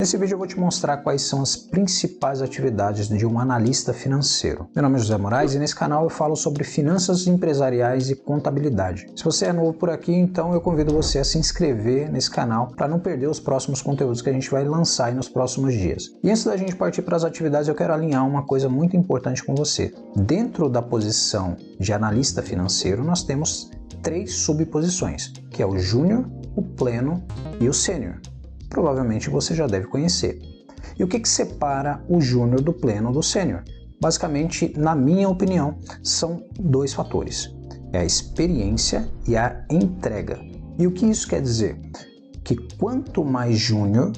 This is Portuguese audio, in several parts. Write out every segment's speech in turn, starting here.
Nesse vídeo eu vou te mostrar quais são as principais atividades de um analista financeiro. Meu nome é José Moraes e nesse canal eu falo sobre finanças empresariais e contabilidade. Se você é novo por aqui, então eu convido você a se inscrever nesse canal para não perder os próximos conteúdos que a gente vai lançar aí nos próximos dias. E antes da gente partir para as atividades, eu quero alinhar uma coisa muito importante com você. Dentro da posição de analista financeiro, nós temos 3 subposições, que é o júnior, o pleno e o sênior. Provavelmente você já deve conhecer. E o que separa o júnior do pleno do sênior? Basicamente, na minha opinião, são 2 fatores. É a experiência e a entrega. E o que isso quer dizer? Que quanto mais júnior,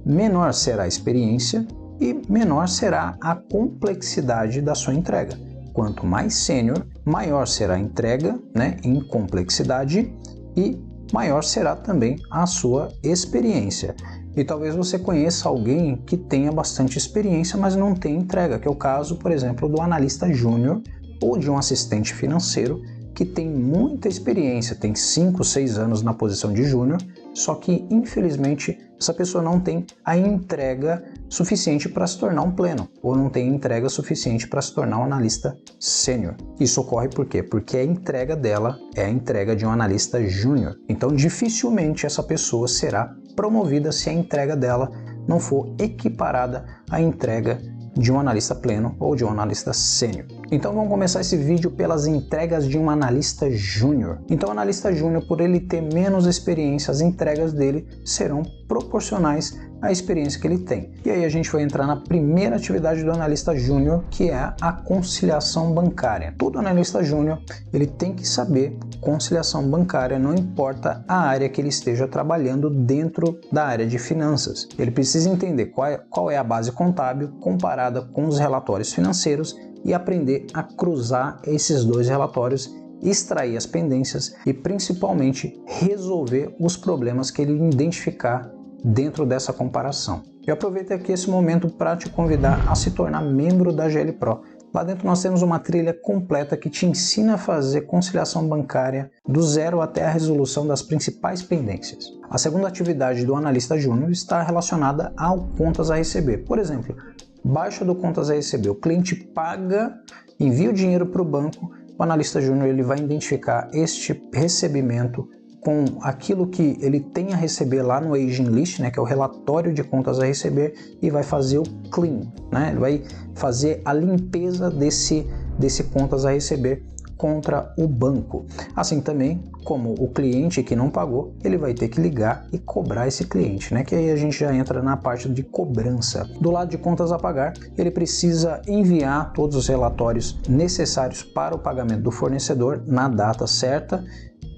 menor será a experiência e menor será a complexidade da sua entrega. Quanto mais sênior, maior será a entrega, em complexidade e maior será também a sua experiência. E talvez você conheça alguém que tenha bastante experiência, mas não tem entrega, que é o caso, por exemplo, do analista júnior ou de um assistente financeiro que tem muita experiência, tem 5, 6 anos na posição de júnior, só que infelizmente essa pessoa não tem a entrega suficiente para se tornar um pleno, ou não tem entrega suficiente para se tornar um analista sênior. Isso ocorre por quê? Porque a entrega dela é a entrega de um analista júnior. Então dificilmente essa pessoa será promovida se a entrega dela não for equiparada à entrega de um analista pleno ou de um analista sênior. Então vamos começar esse vídeo pelas entregas de um analista júnior. Então o analista júnior, por ele ter menos experiência, as entregas dele serão proporcionais à experiência que ele tem. E aí a gente vai entrar na primeira atividade do analista júnior, que é a conciliação bancária. Todo analista júnior, ele tem que saber conciliação bancária, não importa a área que ele esteja trabalhando dentro da área de finanças. Ele precisa entender qual é a base contábil comparada com os relatórios financeiros e aprender a cruzar esses 2 relatórios, extrair as pendências e principalmente resolver os problemas que ele identificar dentro dessa comparação. Eu aproveito aqui esse momento para te convidar a se tornar membro da GL Pro. Lá dentro nós temos uma trilha completa que te ensina a fazer conciliação bancária do zero até a resolução das principais pendências. A segunda atividade do analista júnior está relacionada ao contas a receber. Por exemplo, baixa do contas a receber, o cliente paga, envia o dinheiro para o banco, o analista júnior ele vai identificar este recebimento com aquilo que ele tem a receber lá no Aging List, que é o relatório de contas a receber, e vai fazer o clean, ele vai fazer a limpeza desse contas a receber contra o banco. Assim também, como o cliente que não pagou, ele vai ter que ligar e cobrar esse cliente, que aí a gente já entra na parte de cobrança. Do lado de contas a pagar, ele precisa enviar todos os relatórios necessários para o pagamento do fornecedor na data certa,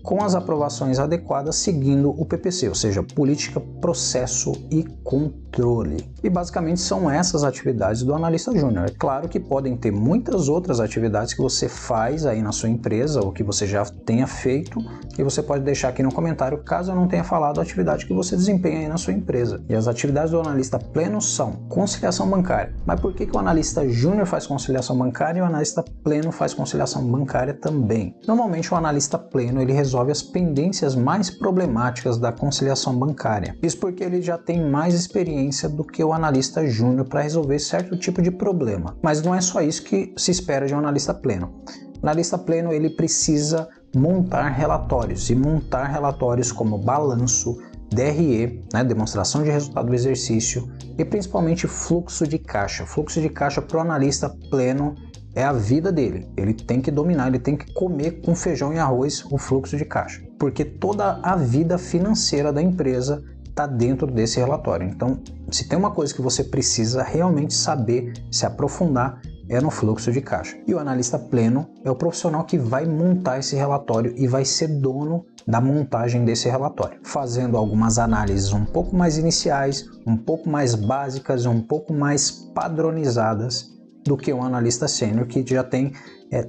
com as aprovações adequadas, seguindo o PPC, ou seja, política, processo e controle. E basicamente são essas atividades do analista júnior. É claro que podem ter muitas outras atividades que você faz aí na sua empresa ou que você já tenha feito, e você pode deixar aqui no comentário caso eu não tenha falado a atividade que você desempenha aí na sua empresa. E as atividades do analista pleno são conciliação bancária. Mas por que o analista júnior faz conciliação bancária e o analista pleno faz conciliação bancária também? Normalmente o analista pleno ele resolve as pendências mais problemáticas da conciliação bancária. Isso porque ele já tem mais experiência do que o analista júnior para resolver certo tipo de problema. Mas não é só isso que se espera de um analista pleno. O analista pleno ele precisa montar relatórios, e montar relatórios como balanço, DRE, demonstração de resultado do exercício, e principalmente fluxo de caixa. Fluxo de caixa para o analista pleno é a vida dele. Ele tem que dominar, ele tem que comer com feijão e arroz o fluxo de caixa, porque toda a vida financeira da empresa está dentro desse relatório. Então, se tem uma coisa que você precisa realmente saber, se aprofundar, é no fluxo de caixa. E o analista pleno é o profissional que vai montar esse relatório e vai ser dono da montagem desse relatório, fazendo algumas análises um pouco mais iniciais, um pouco mais básicas, um pouco mais padronizadas do que um analista sênior que já tem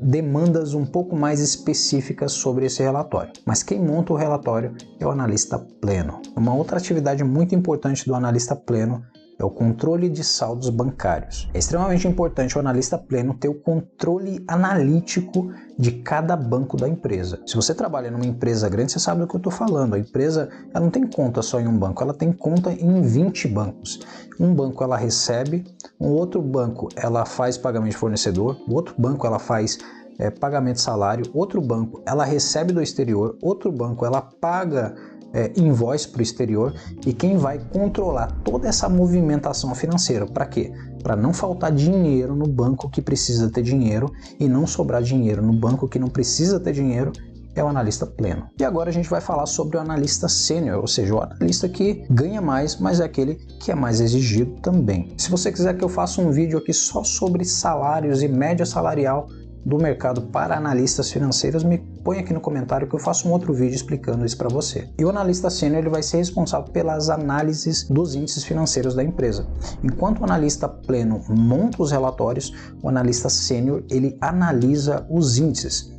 demandas um pouco mais específicas sobre esse relatório. Mas quem monta o relatório é o analista pleno. Uma outra atividade muito importante do analista pleno é o controle de saldos bancários. É extremamente importante o analista pleno ter o controle analítico de cada banco da empresa. Se você trabalha numa empresa grande, você sabe do que eu estou falando. A empresa ela não tem conta só em um banco, ela tem conta em 20 bancos. Um banco ela recebe, um outro banco ela faz pagamento de fornecedor, o outro banco ela faz pagamento de salário, outro banco ela recebe do exterior, outro banco ela paga invoice para o exterior, e quem vai controlar toda essa movimentação financeira, para quê? Para não faltar dinheiro no banco que precisa ter dinheiro e não sobrar dinheiro no banco que não precisa ter dinheiro, é o analista pleno. E agora a gente vai falar sobre o analista sênior, ou seja, o analista que ganha mais, mas é aquele que é mais exigido também. Se você quiser que eu faça um vídeo aqui só sobre salários e média salarial do mercado para analistas financeiros, me põe aqui no comentário que eu faço um outro vídeo explicando isso para você. E o analista sênior ele vai ser responsável pelas análises dos índices financeiros da empresa. Enquanto o analista pleno monta os relatórios, o analista sênior ele analisa os índices.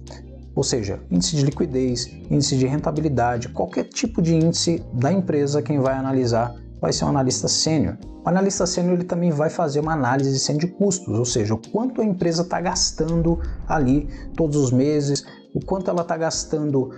Ou seja, índice de liquidez, índice de rentabilidade, qualquer tipo de índice da empresa, quem vai analisar vai ser um analista sênior. O analista sênior ele também vai fazer uma análise de custos, ou seja, o quanto a empresa está gastando ali todos os meses, o quanto ela está gastando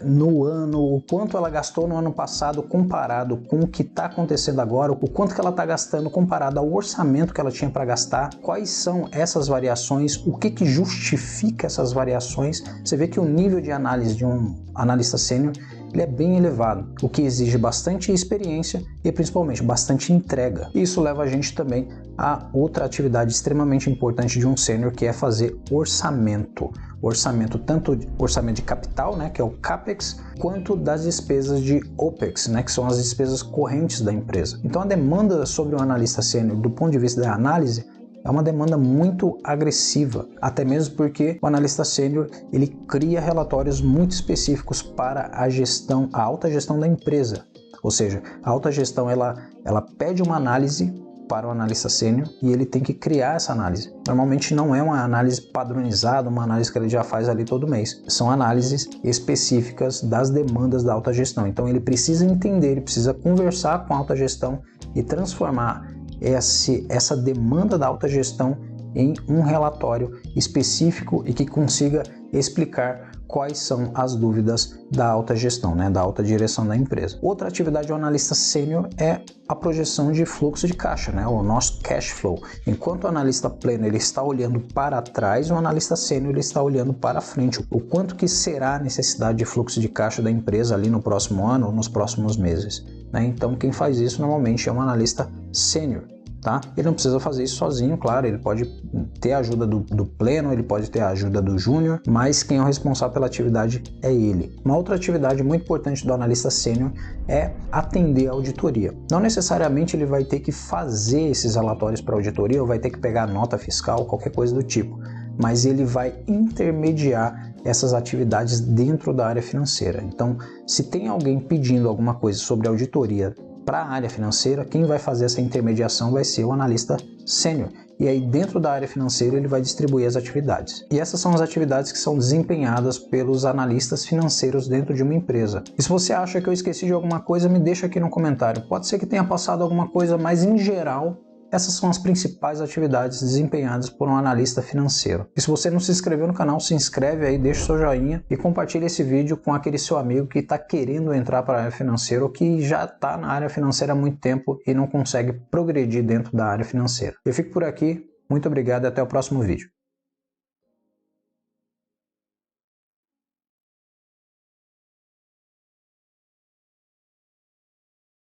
no ano, o quanto ela gastou no ano passado comparado com o que está acontecendo agora, o quanto que ela está gastando comparado ao orçamento que ela tinha para gastar, quais são essas variações, o que justifica essas variações. Você vê que o nível de análise de um analista sênior ele é bem elevado, o que exige bastante experiência e principalmente bastante entrega. Isso leva a gente também a outra atividade extremamente importante de um sênior, que é fazer orçamento. Orçamento, tanto orçamento de capital, né, que é o CAPEX, quanto das despesas de OPEX, né, que são as despesas correntes da empresa. Então a demanda sobre um analista sênior do ponto de vista da análise é uma demanda muito agressiva, até mesmo porque o analista sênior ele cria relatórios muito específicos para a gestão, a alta gestão da empresa. Ou seja, a alta gestão ela pede uma análise para o analista sênior e ele tem que criar essa análise. Normalmente não é uma análise padronizada, uma análise que ele já faz ali todo mês. São análises específicas das demandas da alta gestão. Então ele precisa entender, ele precisa conversar com a alta gestão e transformar essa demanda da alta gestão em um relatório específico e que consiga explicar quais são as dúvidas da alta gestão, né, da alta direção da empresa. Outra atividade do analista sênior é a projeção de fluxo de caixa, né, o nosso cash flow. Enquanto o analista pleno ele está olhando para trás, o analista sênior ele está olhando para frente. O quanto que será a necessidade de fluxo de caixa da empresa ali no próximo ano ou nos próximos meses, né? Então quem faz isso normalmente é um analista sênior. Tá? Ele não precisa fazer isso sozinho, claro, ele pode ter a ajuda do pleno, ele pode ter a ajuda do júnior, mas quem é o responsável pela atividade é ele. Uma outra atividade muito importante do analista sênior é atender a auditoria. Não necessariamente ele vai ter que fazer esses relatórios para auditoria ou vai ter que pegar nota fiscal, qualquer coisa do tipo, mas ele vai intermediar essas atividades dentro da área financeira. Então, se tem alguém pedindo alguma coisa sobre auditoria para a área financeira, quem vai fazer essa intermediação vai ser o analista sênior. E aí dentro da área financeira ele vai distribuir as atividades. E essas são as atividades que são desempenhadas pelos analistas financeiros dentro de uma empresa. E se você acha que eu esqueci de alguma coisa, me deixa aqui no comentário. Pode ser que tenha passado alguma coisa, mas em geral essas são as principais atividades desempenhadas por um analista financeiro. E se você não se inscreveu no canal, se inscreve aí, deixa o seu joinha e compartilha esse vídeo com aquele seu amigo que está querendo entrar para a área financeira ou que já está na área financeira há muito tempo e não consegue progredir dentro da área financeira. Eu fico por aqui, muito obrigado e até o próximo vídeo.